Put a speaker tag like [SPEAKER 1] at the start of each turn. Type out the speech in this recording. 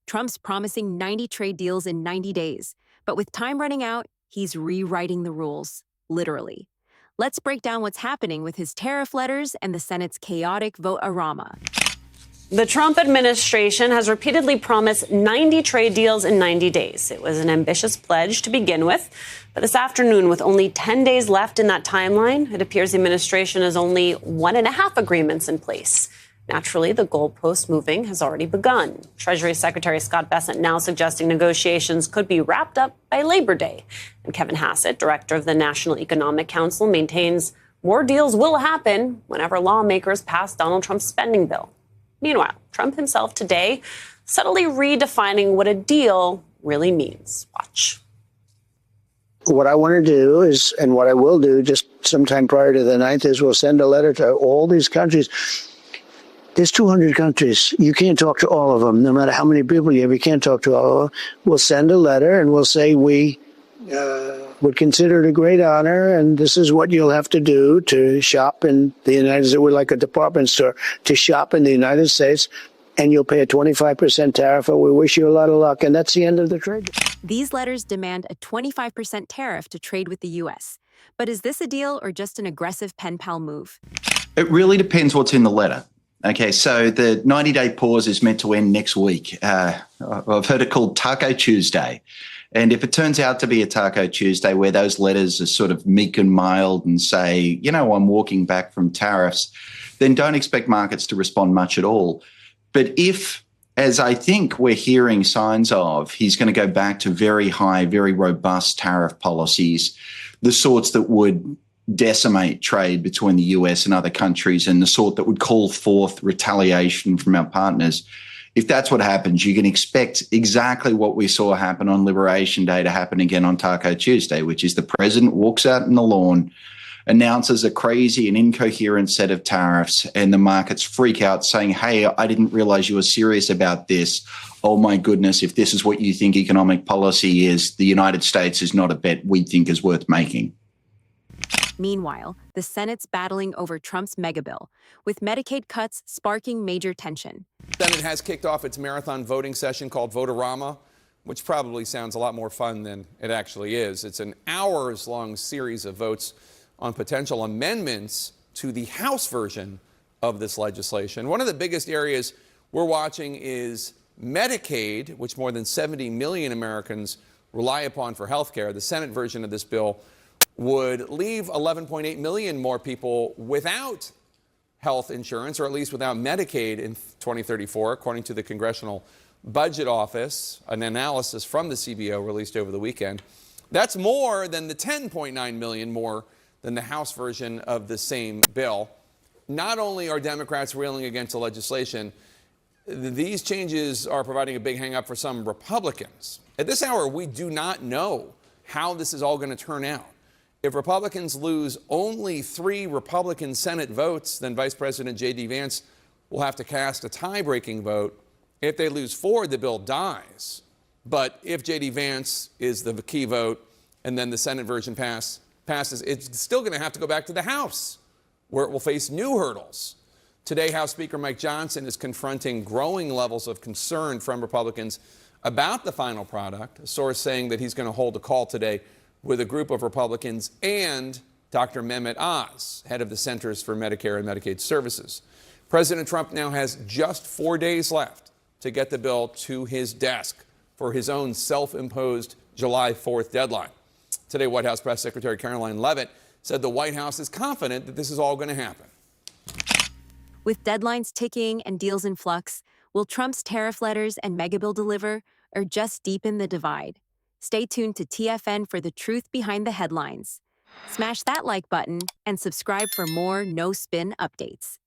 [SPEAKER 1] Trump's promising 90 trade deals in 90 days. But with time running out, he's rewriting the rules, literally. Let's break down what's happening with his tariff letters and the Senate's chaotic Vote-a-Rama.
[SPEAKER 2] The Trump administration has repeatedly promised 90 trade deals in 90 days. It was an ambitious pledge to begin with. But this afternoon, with only 10 days left in that timeline, it appears the administration has only 1.5 agreements in place. Naturally, the goalpost moving has already begun. Treasury Secretary Scott Bessent now suggesting negotiations could be wrapped up by Labor Day. And Kevin Hassett, director of the National Economic Council, maintains more deals will happen whenever lawmakers pass Donald Trump's spending bill. Meanwhile, Trump himself today subtly redefining what a deal really means. Watch.
[SPEAKER 3] What I want to do is, and what I will do just sometime prior to the 9th, is we'll send a letter to all these countries. There's 200 countries. You can't talk to all of them, no matter how many people you have. You can't talk to all of them. We'll send a letter and we'll say we would consider it a great honor, and this is what you'll have to do to shop in the United States. We're like a department store, to shop in the United States, and you'll pay a 25% tariff, and we wish you a lot of luck. And that's the end of the trade.
[SPEAKER 1] These letters demand a 25% tariff to trade with the U.S. But is this a deal or just an aggressive pen pal move?
[SPEAKER 4] It really depends what's in the letter. Okay, so the 90-day pause is meant to end next week. I've heard it called Taco Tuesday. And if it turns out to be a Taco Tuesday where those letters are sort of meek and mild and say, you know, I'm walking back from tariffs, then don't expect markets to respond much at all. But if, as I think we're hearing signs of, he's going to go back to very high, very robust tariff policies, the sorts that would decimate trade between the US and other countries and the sort that would call forth retaliation from our partners, if that's what happens, you can expect exactly what we saw happen on Liberation Day to happen again on Taco Tuesday, which is the president walks out in the lawn, announces a crazy and incoherent set of tariffs, and the markets freak out saying, hey, I didn't realize you were serious about this. Oh, my goodness, if this is what you think economic policy is, the United States is not a bet we think is worth making.
[SPEAKER 1] Meanwhile, the Senate's battling over Trump's mega bill, with Medicaid cuts sparking major tension.
[SPEAKER 5] The Senate has kicked off its marathon voting session called Vote-a-Rama, which probably sounds a lot more fun than it actually is. It's an hours-long series of votes on potential amendments to the House version of this legislation. One of the biggest areas we're watching is Medicaid, which more than 70 million Americans rely upon for health care. The Senate version of this bill would leave 11.8 million more people without health insurance, or at least without Medicaid in 2034, according to the Congressional Budget Office, an analysis from the CBO released over the weekend. That's more than the 10.9 million more than the House version of the same bill. Not only are Democrats railing against the legislation, these changes are providing a big hang-up for some Republicans. At this hour, we do not know how this is all going to turn out. If Republicans lose only 3 Republican Senate votes, then Vice President J.D. Vance will have to cast a tie-breaking vote. If they lose 4, the bill dies. But if J.D. Vance is the key vote and then the Senate version passes, it's still going to have to go back to the House, where it will face new hurdles. Today, House Speaker Mike Johnson is confronting growing levels of concern from Republicans about the final product, a source saying that he's going to hold a call today with a group of Republicans and Dr. Mehmet Oz, head of the Centers for Medicare and Medicaid Services. President Trump now has just 4 days left to get the bill to his desk for his own self-imposed July 4th deadline. Today, White House Press Secretary Caroline Leavitt said the White House is confident that this is all going to happen.
[SPEAKER 1] With deadlines ticking and deals in flux, will Trump's tariff letters and mega bill deliver, or just deepen the divide? Stay tuned to TFN for the truth behind the headlines. Smash that like button and subscribe for more no-spin updates.